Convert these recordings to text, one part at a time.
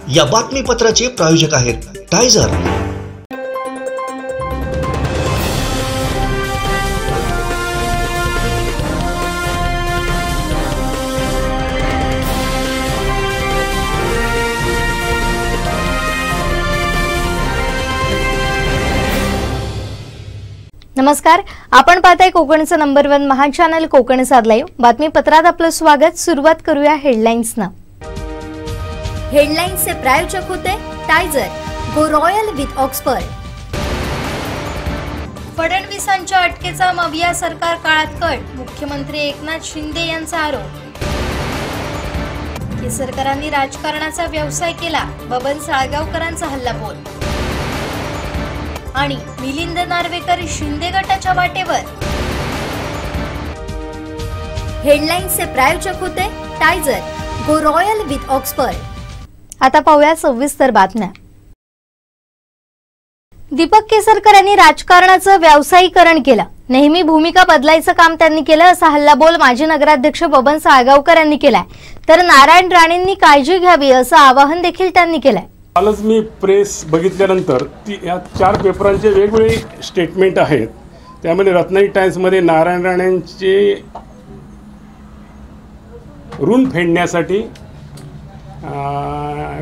या बातमीपत्राचे प्रायोजक आहेत टायझर। नमस्कार, आपण पाहताय कोकणचं नंबर 1 महा चॅनल कोकण साद लाईव्ह। बातमीपत्रात आपलं स्वागत। सुरुवात करूया हेडलाईन्सनं। हेडलाईन्सचे प्रायोजक होते टायझर, गो रॉयल विथ ऑक्सफर्ड। फडणवीसांच्या अटकेचा मविया सरकार काळात कट, मुख्यमंत्री एकनाथ शिंदे यांचा आरोप। केसरकरांनी राजकारणाचा व्यवसाय केला, बबन साळगावकरांचा हल्लाबोल। आणि मिलिंद नार्वेकर शिंदे गटाच्या वाटेवर। हेडलाईन्सचे प्रायोजक होते टायझर, गो रॉयल विथ ऑक्सफर्ड। आता पाहूया सविस्तर बातम्या। दीपक केसरकर यांनी राजकारणाचं व्यावसायिकरण केलं, नेहमी भूमिका बदलायचं काम त्यांनी केलं, असा हल्लाबोल माजी नगराध्यक्ष बबन साळगावकर यांनी केलाय। तर नारायण राणेंनी काळजी घ्यावी असं आवाहन देखील त्यांनी केलंय। कालच मी प्रेस बघितल्यानंतर या 4 पेपरांचे वेगवेगळे स्टेटमेंट आहेत। त्यामध्ये रत्नागिरी टाइम्समध्ये नारायण राणेंचे ऋण फेडण्यासाठी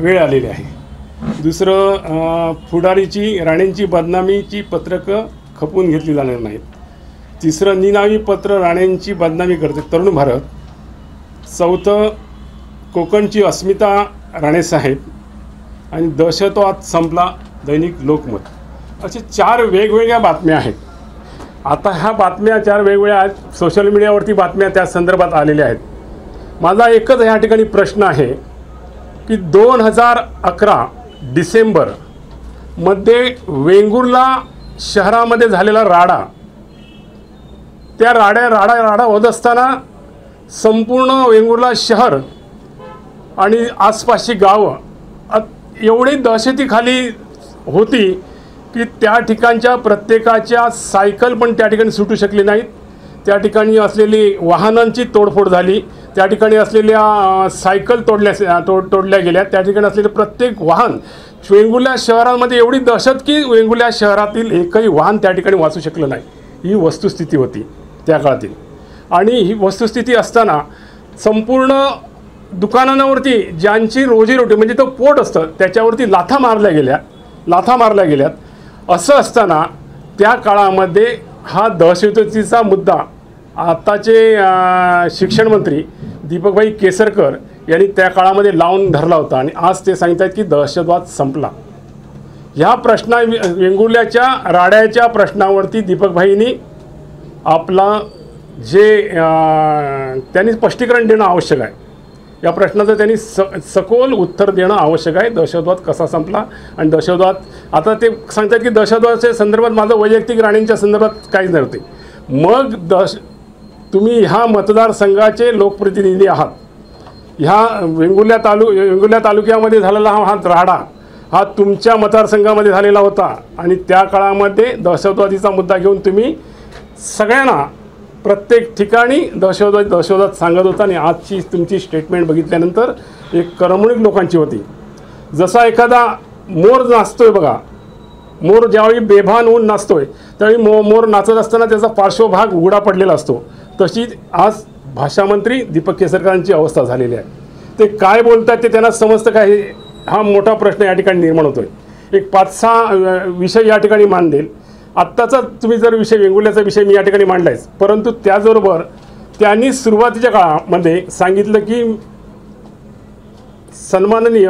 वेळ आलेली आहे। दुसरं, फुडारीची राणेंची बदनामीची पत्रकं खपवून घेतली जाणार नाहीत। तिसरं, निनावी पत्र राणेंची बदनामी करते तरुण भारत। चौथं, कोकणची अस्मिता राणेसाहेब आणि दहशतवाद संपला दैनिक लोकमत। असे 4 वेगवेगळ्या बातम्या आहेत। आता ह्या बातम्या 4 वेगवेगळ्या आहेत, सोशल मीडियावरती बातम्या त्या संदर्भात आलेल्या आहेत। माझा एकच ह्या ठिकाणी प्रश्न आहे की 2011 डिसेंबरमध्ये वेंगुर्ला शहरामध्ये झालेला राडा, त्या राडा होत असताना संपूर्ण वेंगुर्ला शहर आणि आसपासची गावं एवढी दहशतीखाली होती की त्या ठिकाणच्या प्रत्येकाच्या सायकल पण त्या ठिकाणी सुटू शकली नाहीत। त्या ठिकाणी असलेली वाहनांची तोडफोड झाली, त्या ठिकाणी असलेल्या सायकल तोडल्या गेल्या, त्या ठिकाणी असलेले प्रत्येक वाहन, वेंगुर्ला शहरामध्ये एवढी दहशत की वेंगुर्ला शहरातील एकही वाहन त्या ठिकाणी वाचू शकलं नाही। ही वस्तुस्थिती होती त्या काळातील। आणि ही वस्तुस्थिती असताना संपूर्ण दुकानांवरती ज्यांची रोजीरोटी म्हणजे तो पोट असतं त्याच्यावरती लाथा मारल्या गेल्यात। असं असताना त्या काळामध्ये हा दहशतीचा मुद्दा आताचे शिक्षण मंत्री दीपकभाई केसरकर यांनी त्या काळामध्ये लावून धरला होता आणि आज ते सांगतात की दहशतवाद संपला। ह्या वेंगुर्ल्याच्या राड्याच्या प्रश्नावरती दीपकभाईंनी आपला त्यांनी स्पष्टीकरण देणं आवश्यक आहे। या प्रश्नाचं त्यांनी सखोल उत्तर देणं आवश्यक आहे। दहशतवाद कसा संपला आणि दहशतवाद आता ते सांगतात की दहशतवादाच्या संदर्भात माझं वैयक्तिक राणेंच्या संदर्भात काहीच नव्हते। मग तुम्ही ह्या मतदारसंघाचे लोकप्रतिनिधी आहात। ह्या वेंगुर्ला तालुक्यामध्ये झालेला हा राडा हा तुमच्या मतदारसंघामध्ये झालेला होता आणि त्या काळामध्ये दहशतवादीचा मुद्दा घेऊन तुम्ही सगळ्यांना प्रत्येक ठिकाणी दहशतवाद सांगत होता। आणि आजची तुमची स्टेटमेंट बघितल्यानंतर एक करमणूक लोकांची होती। जसा एखादा मोर नाचतोय बघा, मोर ज्यावेळी बेभान होऊन नाचतोय त्यावेळी मोर नाचत असताना त्याचा पार्श्वभाग उघडा पडलेला असतो, तशी आज भाषामंत्री दीपक केसरकरांची अवस्था झालेली आहे। ते काय बोलतात ते त्यांना समजतं काय, हा मोठा प्रश्न या ठिकाणी निर्माण होतोय। एक 5-6 विषय या ठिकाणी मांडेल। आत्ताचा तुम्ही जर विषय वेंगुर्ल्याचा विषय मी या ठिकाणी मांडलायच, परंतु त्याचबरोबर त्यांनी सुरुवातीच्या काळामध्ये सांगितलं की सन्माननीय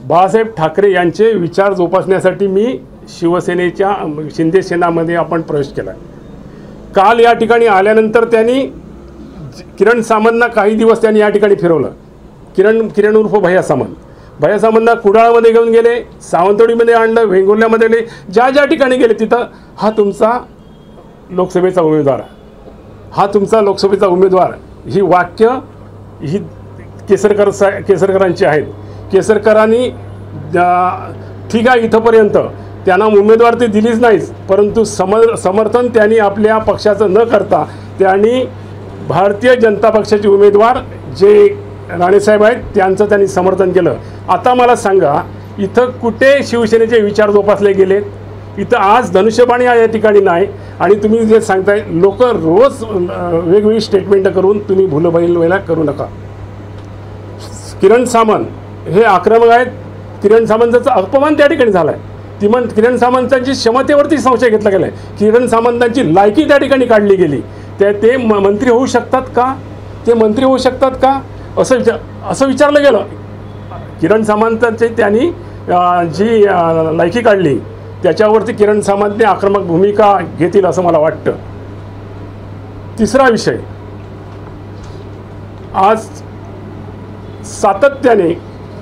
बाळासाहेब ठाकरे यांचे विचार जोपासण्यासाठी मी शिवसेनेच्या शिंदे सेनामध्ये आपण प्रवेश केला। काल या ठिकाणी आल्यानंतर त्यांनी किरण सामंतना काही दिवस त्यांनी या ठिकाणी फिरवलं। किरण उर्फ भैया सामंतना कुडाळमध्ये घेऊन गेले, सावंतवाडीमध्ये आणलं, वेंगुर्ल्यामध्ये गेले, ज्या ठिकाणी गेले तिथं हा तुमचा लोकसभेचा उमेदवार, ही वाक्य ही केसरकरांची आहेत। केसरकरांनी ठीक आहे इथंपर्यंत त्यांना उमेदवार ते दिलीच नाहीच, परंतु समर्थन त्यांनी आपल्या पक्षाचं न करता त्यांनी भारतीय जनता पक्षाचे उमेदवार जे राणेसाहेब आहेत त्यांचं त्यांनी समर्थन केलं. आता मला सांगा, इथं कुठे शिवसेनेचे विचार जोपासले गेलेत? इथं आज धनुष्यबाणी या ठिकाणी नाही. आणि तुम्ही जे सांगताय, लोक रोज वेगवेगळी स्टेटमेंट करून तुम्ही भूलबैलवेला करू नका. किरण सामंत हे आक्रमक आहेत. किरण सामंतांचा अपमान त्या ठिकाणी झाला आहे. किरण सामंतांची क्षमतेवरती संशय घेतला गेला आहे. किरण सामंतांची लायकी त्या ठिकाणी काढली गेली. ते मंत्री होऊ शकतात का? ते मंत्री होऊ शकतात का असं विचारलं गेलं. किरण सामंतांची त्यांनी जी लायकी काढली त्याच्यावरती किरण सामंतने आक्रमक भूमिका घेतील असं मला वाटतं. तिसरा विषय, आज सातत्याने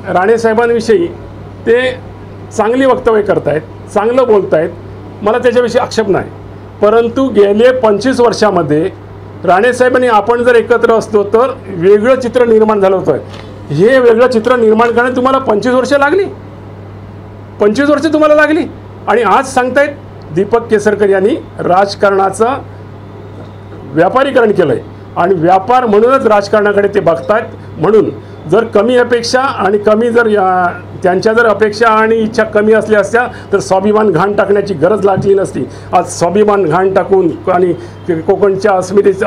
राणेसाहेबांविषयी ते चांगली वक्तव्य करतायत, चांगलं बोलतायत, मला त्याच्याविषयी आक्षेप नाही. परंतु गेले 25 वर्षामध्ये राणेसाहेबांनी आपण जर एकत्र असतो तर वेगळं चित्र निर्माण झालं होतं. हे वेगळं चित्र निर्माण करण्यात तुम्हाला 25 वर्ष लागली. 25 वर्ष तुम्हाला लागली. आणि आज सांगतायत दीपक केसरकर यांनी राजकारणाचं व्यापारीकरण केलं आहे आणि व्यापार म्हणूनच राजकारणाकडे ते बघतात. म्हणून जर कमी अपेक्षा आणि कमी जर त्यांच्या जर अपेक्षा आणि इच्छा कमी असल्या असत्या तर स्वाभिमान घाण टाकण्याची गरज लागली नसती. आज स्वाभिमान घाण टाकून आणि कोकणच्या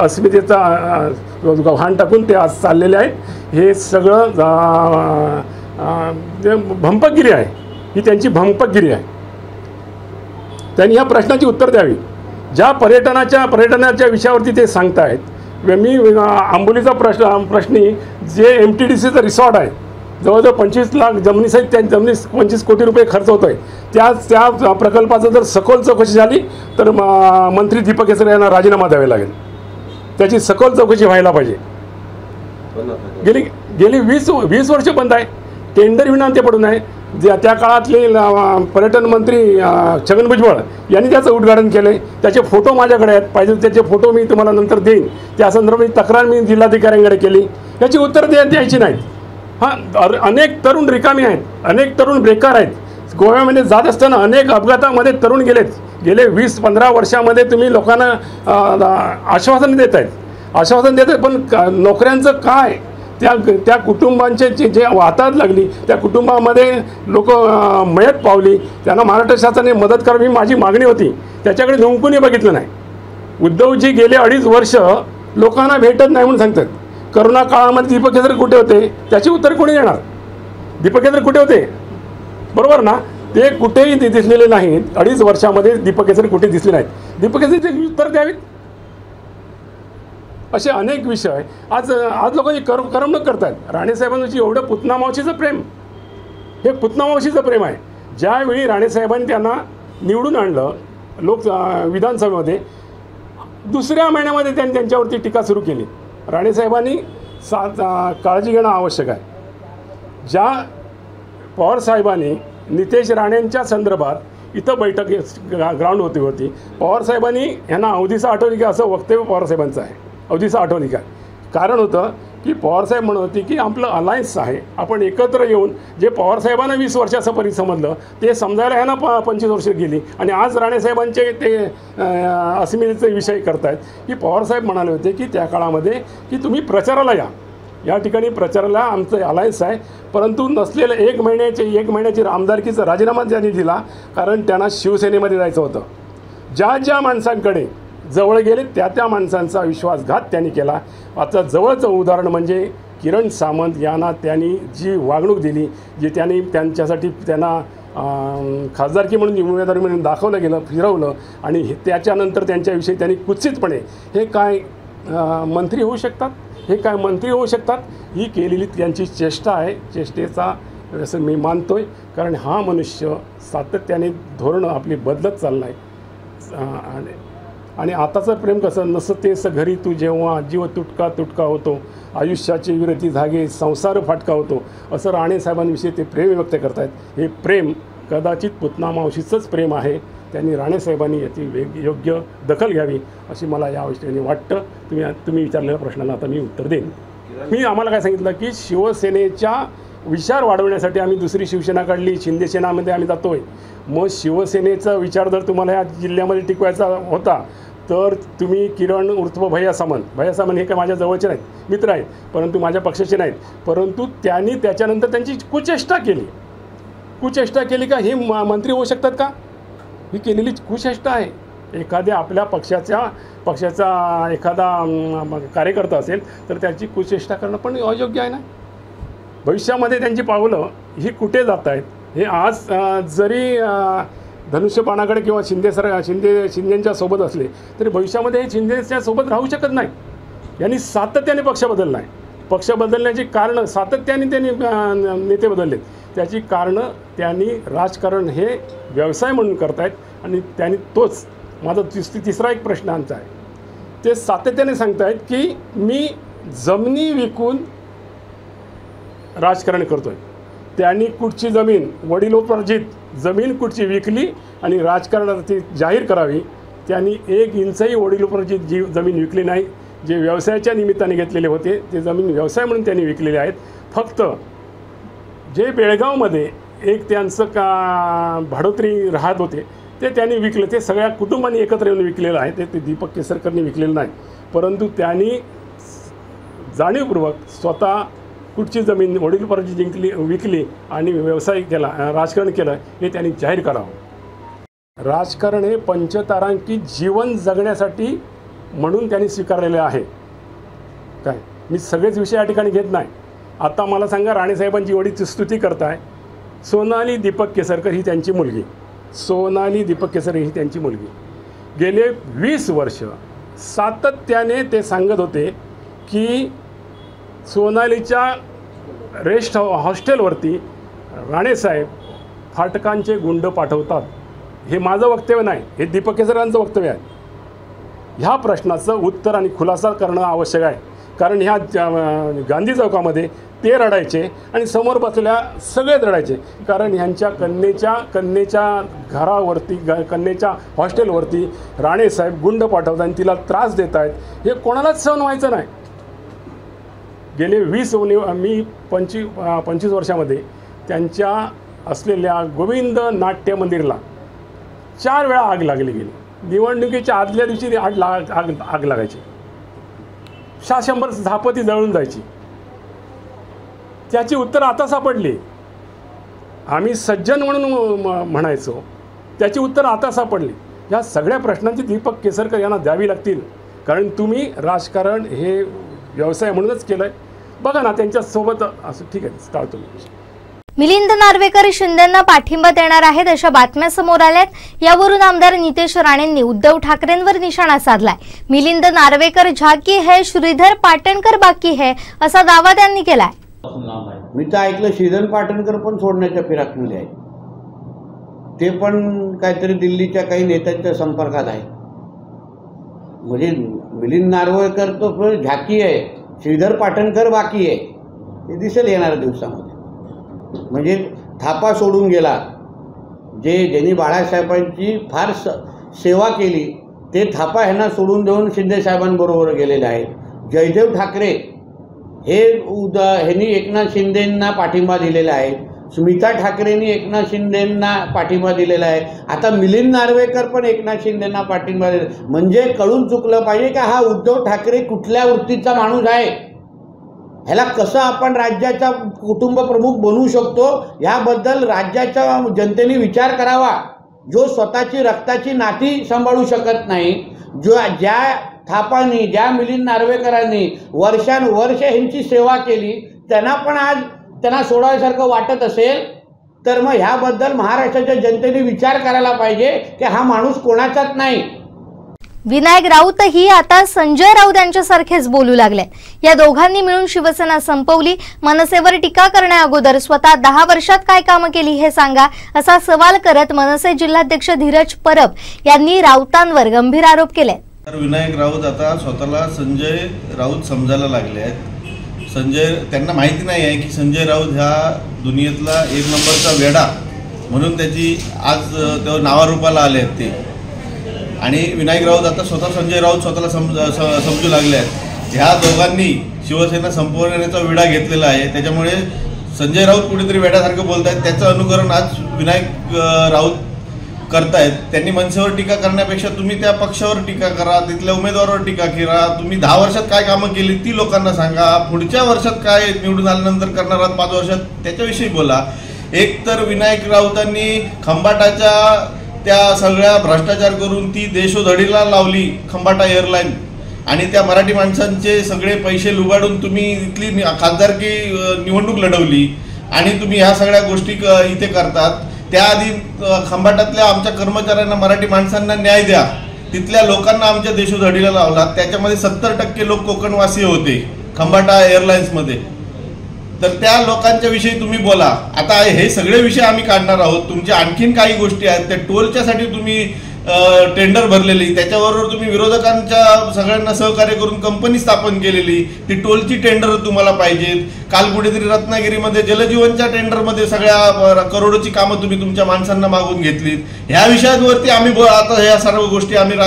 अस्मितेचा घाण टाकून ते आज चाललेले आहेत. हे सगळं भंपकगिरी आहे. ही त्यांची भंपकगिरी आहे. त्यांनी ह्या प्रश्नाची उत्तर द्यावी. ज्या पर्यटनाच्या विषयावरती ते सांगतायत, मी आंबोलीचा प्रश्नी जे MTDCचं रिसॉर्ट आहे, जवळजवळ 25 लाख जमिनीसहित त्या जमिनी 25 कोटी रुपये खर्च होतो आहे. त्या प्रकल्पाचं जर सखोल चौकशी झाली तर मंत्री दीपक केसरकर यांना राजीनामा द्यावा लागेल. त्याची सखोल चौकशी व्हायला पाहिजे. गेली 20 वर्ष बंद आहे. टेंडर विनंती पडून आहे. त्या काळातले पर्यटन मंत्री छगन भुजबळ यांनी त्याचं उद्घाटन केलं आहे. त्याचे फोटो माझ्याकडे आहेत. पाहिजे त्याचे फोटो मी तुम्हाला नंतर देईन. त्या संदर्भात तक्रार मी जिल्हाधिकाऱ्यांकडे केली. याची उत्तर द्यायची नाहीत. अनेक तरुण रिकामी आहेत. अनेक तरुण बेकार आहेत. गोव्यामध्ये जात असताना अनेक अपघातामध्ये तरुण गेलेत. गेले 20-15 वर्षामध्ये तुम्ही लोकांना आश्वासन देत आहेत. पण नोकऱ्यांचं काय? त्या कुटुंबांचे जे वाहतात लागली, त्या कुटुंबामध्ये लोक मयत पावली. त्यांना महाराष्ट्र शासनाने मदत करावी माझी मागणी होती. त्याच्याकडे नुंकुनी बघितलं नाही. उद्धवजी गेले 2.5 वर्ष लोकांना भेटत नाही म्हणून सांगतात. करोना काळामध्ये दीपक केसरकर कुठे होते? त्याची उत्तर कोणी देणार? दीपक केसरकर कुठे होते? बरोबर ना? ते कुठेही दिसलेले नाहीत. 2.5 वर्षामध्ये दीपक केसरकर कुठे दिसले नाहीत. दीपक केसरकर उत्तर द्यावीत. असे अनेक विषय आज लोकांनी करमणूक करतात. राणेसाहेबांची एवढं पुतनामावशीचं प्रेम, हे पुतनामावशीचं प्रेम आहे. ज्यावेळी राणेसाहेबांनी त्यांना निवडून आणलं विधानसभेमध्ये, दुसऱ्या महिन्यामध्ये त्यांनी त्यांच्यावरती टीका सुरू केली. राणेसाहेबांनी काळजी घेणं आवश्यक आहे. ज्या पवारसाहेबांनी नितेश राणेंच्या संदर्भात इथं बैठक ग्राउंड होती, पवारसाहेबांनी यांना अवधीचा आठवली का असं वक्तव्य पवारसाहेबांचं आहे. अवधीचा आठवली का? कारण होतं की पवारसाहेब म्हणत होते की आपलं अलायन्स आहे, आपण एकत्र येऊन जे पवारसाहेबांना 20 वर्षाचं परी समजलं ते समजायला ह्यांना 25 वर्ष गेली. आणि आज राणेसाहेबांचे ते अस्मितेचे विषय करतायत की पवारसाहेब म्हणाले होते की त्या काळामध्ये की तुम्ही प्रचाराला या ठिकाणी प्रचाराला आमचं अलायन्स आहे. परंतु नसलेलं 1 महिन्याची आमदारकीचा राजीनामा त्यांनी दिला कारण त्यांना शिवसेनेमध्ये जायचं होतं. ज्या माणसांकडे जवळ गेले त्या माणसांचा विश्वासघात त्यांनी केला. आता जवळचं उदाहरण म्हणजे किरण सामंत यांना त्यांनी जी वागणूक दिली, जी त्यांनी त्यांच्यासाठी त्यांना खासदारकी म्हणून उमेदवारी म्हणून दाखवलं गेलं, फिरवलं आणि त्याच्यानंतर त्यांच्याविषयी त्यांनी कुत्सितपणे हे काय मंत्री होऊ शकतात, हे काय मंत्री होऊ शकतात, ही केलेली त्यांची चेष्टा आहे. चेष्टेचा असं मी मानतोय. कारण हा मनुष्य सातत्याने धोरणं आपली बदलत चालला आहे. आणि आताचं प्रेम कसं नसतं तेच घरी तू जेव्हा जीव तुटका होतो, आयुष्याची विरती धागे संसार फाटका होतो, असं राणेसाहेबांविषयी ते प्रेम व्यक्त करत आहेत. हे प्रेम कदाचित पुतनामावशीचंच प्रेम आहे. त्यांनी राणेसाहेबांनी याची योग्य दखल घ्यावी अशी मला या विषयाने वाटतं. तुम्ही विचारलेल्या प्रश्नाला आता मी उत्तर देईन. मी आम्हाला काय सांगितलं की शिवसेनेच्या विचार वाढवण्यासाठी आम्ही दुसरी शिवसेना काढली, शिंदेसेनामध्ये आम्ही जातो आहे. मग शिवसेनेचा विचार जर तुम्हाला या जिल्ह्यामध्ये टिकवायचा होता तर तुम्ही किरण उर्फ भैया सामंत हे काय माझ्या जवळचे नाहीत, मित्र आहेत, परंतु माझ्या पक्षाचे नाहीत, परंतु त्यांनी त्याच्यानंतर त्यांची कुचेष्टा केली का हे मंत्री होऊ शकतात का? ही केलेली कुचेष्टा आहे. एखाद्या आपल्या पक्षाचा एखादा कार्यकर्ता असेल तर त्याची कुचेष्टा करणं पण अयोग्य आहे ना. भविष्यामध्ये त्यांची पावलं ही कुठे जात आहेत हे आज जरी धनुष्यबाणाकडे किंवा शिंदेंच्या सोबत असले तरी भविष्यामध्ये हे शिंदेच्या सोबत राहू शकत नाही. यांनी सातत्याने पक्ष बदलला आहे. पक्ष बदलण्याची कारणं सातत्याने त्यांनी नेते बदलले. त्याची कारणं त्यांनी राजकारण हे व्यवसाय म्हणून करतायत आणि त्यांनी तोच माझा तिसरा एक प्रश्न आमचा आहे. ते सातत्याने सांगतायत की मी जमिनी विकून राजकारण करतोय. त्यांनी कुठची जमीन वडिलोपार्जित जमीन कुठची विकली आणि राजकारणात ती जाहीर करावी. त्यांनी 1 इंचही वडिलोपार्जित जमीन विकली नाही. जे व्यवसायाच्या निमित्ताने घेतलेले होते ते जमीन व्यवसाय म्हणून त्यांनी विकलेले आहेत. फक्त जे बेळगावमध्ये एक त्यांचं भाडोत्री राहत होते ते त्यांनी विकलं. ते सगळ्या कुटुंबांनी एकत्र येऊन विकलेलं आहे. ते दीपक केसरकरनी विकलेलं नाही, परंतु त्यांनी जाणीवपूर्वक स्वतः कुठची जमीन वडिलोपार्जित विकली आणि व्यवसाय केला, राजकारण केलं हे त्यांनी जाहीर करावं. राजकारण हे पंचतारांकित जीवन जगण्यासाठी म्हणून त्यांनी स्वीकारलेले आहे. काय मी सगळेच विषय या ठिकाणी घेत नाही. आता मला सांगा, राणेसाहेबांची एवढी स्तुती करताय. सोनाली दीपक केसरकर ही त्यांची मुलगी, गेले 20 वर्ष सातत्याने ते सांगत होते की सोनालीच्या रेस्ट हॉस्टेलवरती राणेसाहेब फाटकांचे गुंड पाठवतात. हे माझं वक्तव्य नाही, हे दीपक केसरकरांचं वक्तव्य आहे. ह्या प्रश्नाचं उत्तर आणि खुलासा करणं आवश्यक आहे. कारण ह्या गांधी चौकामध्ये ते रडायचे आणि समोर बसलेल्या सगळेच रडायचे. कारण ह्यांच्या कन्येच्या घरावरती कन्येच्या हॉस्टेलवरती राणेसाहेब गुंड पाठवतात आणि तिला त्रास देत आहेत. हे कोणालाच सहन व्हायचं नाही. गेले 25 वर्षामध्ये त्यांच्या असलेल्या गोविंद नाट्य मंदिरला 4 वेळा आग लागली गेली. निवडणुकीच्या आदल्या दिवशी आग लागायची. 100 झापती जळून जायची. त्याची उत्तर आता सापडली. आम्ही सज्जन म्हणून म्हणायचो, त्याची उत्तर आता सापडली. या सगळ्या प्रश्नांची दीपक केसरकर यांना द्यावी लागतील. कारण तुम्ही राजकारण हे व्यवसाय म्हणूनच केलं आहे. बघा ना त्यांच्यासोबत असं. ठीक आहे, टाळतो. मिलिंद नार्वेकर शिंदेंना पाठिंबा देणार आहेत अशा बातम्या समोर आल्यात. यावरून आमदार नितेश राणेंनी उद्धव ठाकरेंवर निशाणा साधलाय. मिलिंद नार्वेकर झाकी है, श्रीधर पाटणकर बाकी है असा दावा त्यांनी केलाय. मी तर ऐकलं श्रीधर पाटणकर पण सोडण्याच्या फिराकमध्ये आहे. ते पण काहीतरी दिल्लीच्या काही नेत्यांच्या संपर्कात आहे. म्हणजे मिलिंद नार्वेकर तो पण झाकी आहे, श्रीधर पाटणकर बाकी आहे. हे दिसेल येणाऱ्या दिवसामध्ये. म्हणजे थापा सोडून गेला. ज्यांनी बाळासाहेबांची फार सेवा केली ते थापा ह्यांना सोडून देऊन शिंदेसाहेबांबरोबर गेलेले आहेत. जयदेव ठाकरे ह्यांनी एकनाथ शिंदेंना पाठिंबा दिलेला आहे. स्मिता ठाकरेंनी एकनाथ शिंदेंना पाठिंबा दिलेला आहे. आता मिलिंद नार्वेकर पण एकनाथ शिंदेंना पाठिंबा दिला. म्हणजे कळून चुकलं पाहिजे की हा उद्धव ठाकरे कुठल्या वृत्तीचा माणूस आहे. ह्याला कसं आपण राज्याचा कुटुंब प्रमुख बनवू शकतो याबद्दल राज्याच्या जनतेने विचार करावा. जो स्वतःची रक्ताची नाती सांभाळू शकत नाही, ज्या थापांनी, ज्या मिलिंद नार्वेकरांनी वर्षानुवर्ष ह्यांची सेवा केली, त्यांना सोडायसारखं वाटत असेल तर मग ह्याबद्दल महाराष्ट्राच्या जनतेने विचार करायला पाहिजे की हा माणूस कोणाचाच नाही. विनायक राऊतही आता संजय राऊत यांच्यासारखेच बोलू लागले. या दोघांनी मिळून शिवसेना संपवली. मनसेवर टीका करण्याअगोदर स्वतः 10 वर्षात काय कामं केली हे सांगा असा सवाल करत मनसे जिल्हाध्यक्ष धीरज परब यांनी राऊतांवर गंभीर आरोप केले. तर विनायक राऊत आता स्वतःला संजय राऊत समजायला लागले आहेत. त्यांना माहिती नाही आहे की संजय राऊत ह्या दुनियेतला 1 नंबरचा वेडा म्हणून त्याची आज नावारूपाला आले आहेत ते. आणि विनायक राऊत आता संजय राऊत स्वतःला समजू लागले आहेत. ह्या दोघांनी शिवसेना संपवण्याचा विडा घेतलेला आहे. त्याच्यामुळे संजय राऊत कुठेतरी वेड्यासारखं बोलत आहेत. त्याचं अनुकरण आज विनायक राऊत करतायत. त्यांनी मनसेवर टीका करण्यापेक्षा तुम्ही त्या पक्षावर टीका करा, तिथल्या उमेदवारावर टीका करा. तुम्ही 10 वर्षात काय कामं केली ती लोकांना सांगा. पुढच्या वर्षात काय निवडून आल्यानंतर करणार आहात 5 वर्षात त्याच्याविषयी बोला. एक तर विनायक राऊतांनी खंबाटाच्या त्या सगळ्या भ्रष्टाचार करून ती देशोधडीला लावली खंबाटा एअरलाईन, आणि त्या मराठी माणसांचे सगळे पैसे लुबाडून तुम्ही इथली खासदारकी निवडणूक लढवली आणि तुम्ही ह्या सगळ्या गोष्टी इथे करतात. त्याआधी खंबाटातल्या आमच्या कर्मचाऱ्यांना, मराठी माणसांना न्याय द्या. तिथल्या लोकांना आमच्या देशोधडीला लावला. त्याच्यामध्ये 70% लोक कोकणवासी होते खंबाटा एअरलाईन्समध्ये. तर त्या लोकांच्या विषयी तुम्ही बोला. आता हे सगळे विषय आम्ही काढणार आहोत. तुमच्या आणखीन काही गोष्टी आहेत. त्या टोलच्यासाठी तुम्ही टेंडर भरलेली, त्याच्याबरोबर तुम्ही विरोधकांच्या सगळ्यांना सहकार्य करून कंपनी स्थापन केलेली, ती टोलची टेंडर तुम्हाला पाहिजेत. काल कुठेतरी रत्नागिरीमध्ये जलजीवनच्या टेंडरमध्ये सगळ्या करोडोची कामं तुम्ही तुमच्या माणसांना मागून घेतलीत. ह्या विषयांवरती आम्ही आता ह्या सर्व गोष्टी आम्ही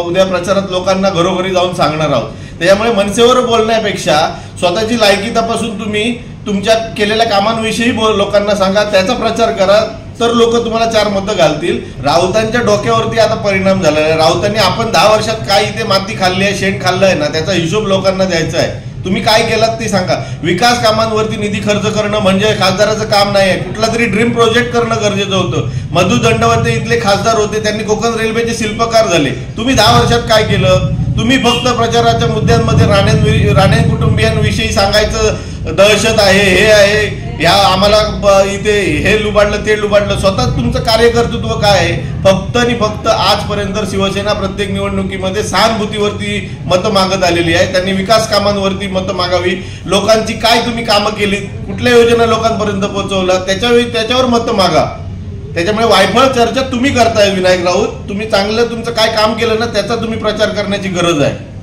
उद्या प्रचारात लोकांना घरोघरी जाऊन सांगणार आहोत. त्याच्यामुळे मनसेवर बोलण्यापेक्षा स्वतःची लायकी तपासून तुम्ही तुमच्या केलेल्या कामांविषयी लोकांना सांगा, त्याचा प्रचार करा, तर लोक तुम्हाला 4 मतं घालतील. राऊतांच्या डोक्यावरती आता परिणाम झालेला आहे. राऊतांनी आपण 10 वर्षात काय इथे माती खाल्ली आहे, शेण खाल्लं आहे ना, त्याचा हिशोब लोकांना द्यायचा आहे. तुम्ही काय केलात ते सांगा. विकास कामांवरती निधी खर्च करणं म्हणजे खासदाराचं काम नाही आहे. कुठला तरी ड्रीम प्रोजेक्ट करणं गरजेचं होतं. मधु दंडवते इथले खासदार होते, त्यांनी कोकण रेल्वेचे शिल्पकार झाले. तुम्ही 10 वर्षात काय केलं? तुम्ही फक्त प्रचाराच्या मुद्द्यांमध्ये राणे कुटुंबियांविषयी सांगायचं दहशत आहे, हे आहे, या आम्हाला इथे हे लुबाडलं ते लुबाडलं. स्वतः तुमचं कार्यकर्तृत्व काय आहे? फक्त आणि फक्त आजपर्यंत शिवसेना प्रत्येक निवडणुकीमध्ये सहानुभूतीवरती मतं मागत आलेली आहे. त्यांनी विकास कामांवरती मतं मागावी. लोकांची काय तुम्ही कामं केली, कुठल्या योजना लोकांपर्यंत पोहोचवल्या, त्याच्यावर मतं मागा. त्याच्यामुळे वायफळ चर्चा तुम्ही करताय विनायक राऊत. तुम्ही चांगलं तुमचं काय काम केलं ना, त्याचा तुम्ही प्रचार करण्याची गरज आहे.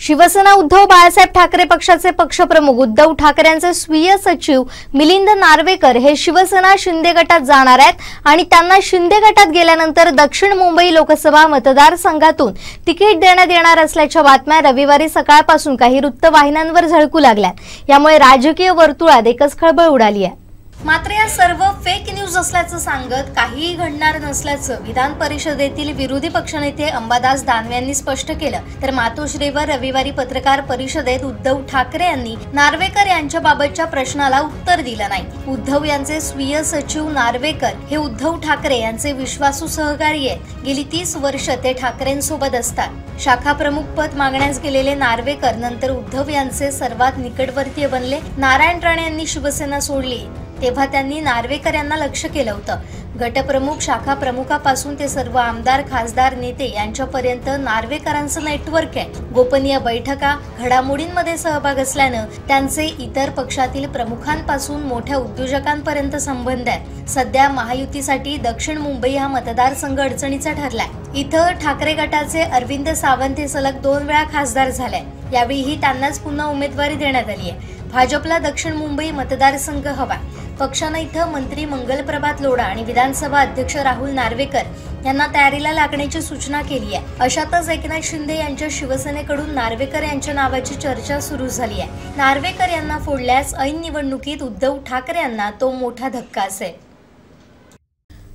शिवसेना उद्धव बाळासाहेब ठाकरे पक्षाचे पक्षप्रमुख उद्धव ठाकरे यांचे स्वीय सचिव मिलिंद नार्वेकर हे शिवसेना शिंदे गटात जाणार आहेत आणि त्यांना शिंदे गटात गेल्यानंतर दक्षिण मुंबई लोकसभा मतदारसंघातून तिकीट देण्यात येणार असल्याच्या बातम्या रविवारी सकाळपासून काही वृत्तवाहिन्यांवर झळकू लागल्यात. यामुळे राजकीय वर्तुळात एकच खळबळ उडाली आहे. मात्र या सर्व फेक न्यूज असल्याचं सांगत काहीही घडणार नसल्याचं विधान परिषदेतील विरोधी पक्षनेते अंबादास दानवे यांनी स्पष्ट केलं. तर मातोश्रीवर रविवारी पत्रकार परिषदेत उद्धव ठाकरे यांनी नार्वेकर यांच्याबाबतच्या प्रश्नाला उत्तर दिलं नाही. उद्धव यांचे स्वीय सचिव नार्वेकर हे उद्धव ठाकरे यांचे विश्वासू सहकारी आहेत. गेली 30 वर्ष ते ठाकरेंसोबत असतात. शाखा प्रमुख पद मागण्यास गेलेले नार्वेकर नंतर उद्धव यांचे सर्वात निकटवर्तीय बनले. नारायण राणे यांनी शिवसेना सोडली तेव्हा त्यांनी नार्वेकर यांना लक्ष केलं होतं. गटप्रमुख, शाखा प्रमुखापासून ते सर्व आमदार, खासदार, नेते यांच्यापर्यंत नार्वेकरांचं नेटवर्क आहे. गोपनीय बैठका, घडामोडींमध्ये सहभाग असल्यानं त्यांचे इतर पक्षातील प्रमुखांपासून मोठ्या उद्योजकांपर्यंत संबंध आहेत. सध्या महायुतीसाठी दक्षिण मुंबई हा मतदारसंघ अडचणीचा ठरलाय. इथं ठाकरे गटाचे अरविंद सावंत हे सलग 2 वेळा खासदार झाले. यावेळीही त्यांनाच पुन्हा उमेदवारी देण्यात आली आहे. भाजपला दक्षिण मुंबई मतदारसंघ हवा. पक्षानं इथं मंत्री मंगलप्रभात लोढा आणि विधानसभा अध्यक्ष राहुल नार्वेकर यांना तयारीला लागण्याची सूचना केली आहे. अशातच एकनाथ शिंदे यांच्या शिवसेनेकडून नार्वेकर यांच्या नावाची चर्चा सुरू झाली आहे. नार्वेकर यांना फोडल्यास ऐन निवडणुकीत उद्धव ठाकरे यांना तो मोठा धक्का असेल.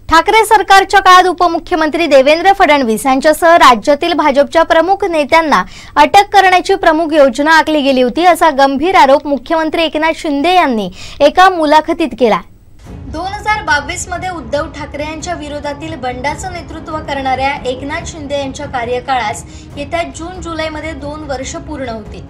ठाकरे सरकारच्या काळात उपमुख्यमंत्री देवेंद्र फडणवीस यांच्यासह राज्यातील भाजपच्या प्रमुख नेत्यांना अटक करण्याची प्रमुख योजना आखली गेली होती, असा गंभीर आरोप मुख्यमंत्री एकनाथ शिंदे यांनी एका मुलाखतीत केला. 2022 मध्ये उद्धव ठाकरे यांच्या विरोधातील बंडाचं नेतृत्व करणाऱ्या एकनाथ शिंदे यांच्या कार्यकाळास येत्या जून-जुलैमध्ये 2 वर्ष पूर्ण होतील.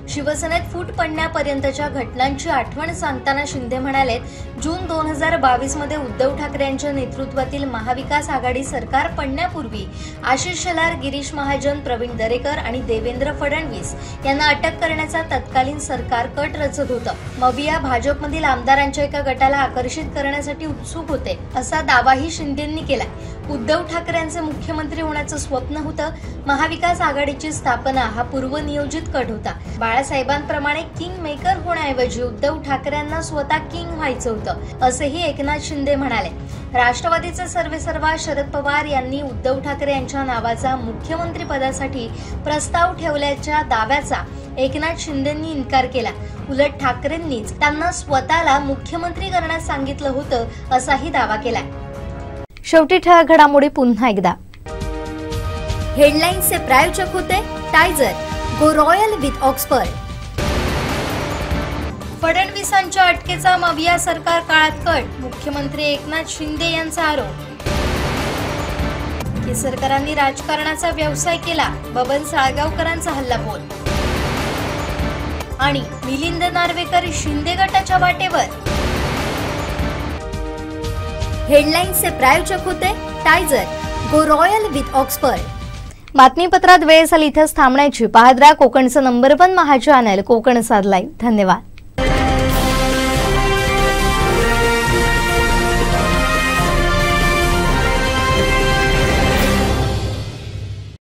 शिवसेनेत फूट पडण्यापर्यंतच्या घटनांची आठवण सांगताना शिंदे म्हणाले, जून 2022 मध्ये उद्धव ठाकरे यांच्या नेतृत्वातील महाविकास आघाडी सरकार पडण्यापूर्वी आशिष शेलार, गिरीश महाजन, प्रवीण दरेकर आणि देवेंद्र फडणवीस यांना अटक करण्याचा तत्कालीन सरकार कट रचत होतं. मविया भाजपमधील आमदारांच्या एका गटाला आकर्षित करण्यासाठी उत्सुक होते, असा दावाही शिंदेंनी केला. उद्धव ठाकरे यांचे मुख्यमंत्री होण्याचं स्वप्न होतं. महाविकास आघाडीची स्थापना हा पूर्वनियोजित कट होता. बाळासाहेबांप्रमाणे किंग मेकर होण्याऐवजी उद्धव ठाकरेंना स्वतः किंग व्हायचं होतं, असेही एकनाथ शिंदे म्हणाले. राष्ट्रवादीचे सर्वेसर्वा शरद पवार यांनी उद्धव ठाकरे यांच्या नावाचा मुख्यमंत्री पदासाठी प्रस्ताव ठेवल्याच्या दाव्याचा एकनाथ शिंदेंनी इन्कार केला. उलट ठाकरेंनीच त्यांना स्वतःला मुख्यमंत्री करण्यास सांगितलं होतं, असाही दावा केला. शेवटी ठळक घडामोडी पुन्हा एकदा. हेडलाईन्सचे प्रायोजक होते टायझर, गो रॉयल विथ ऑक्सफर्ड. फडणवीसांच्या अटकेचा मविया सरकार काळात कट, मुख्यमंत्री एकनाथ शिंदे यांचा आरोप. केसरकरांनी राजकारणाचा व्यवसाय केला, बबन साळगावकरांचा हल्लाबोल. आणि मिलिंद नार्वेकर शिंदे गटाच्या वाटेवर. हेडलाईन्सचे प्रायोजक होते टायझर, गो रॉयल विथ ऑक्सफर्ड. बातमीपत्रात वेळ झाली इथंच थांबण्याची. पाहत राहा कोकणचं नंबर 1 महा चॅनल कोकण साध लाईव्ह. धन्यवाद.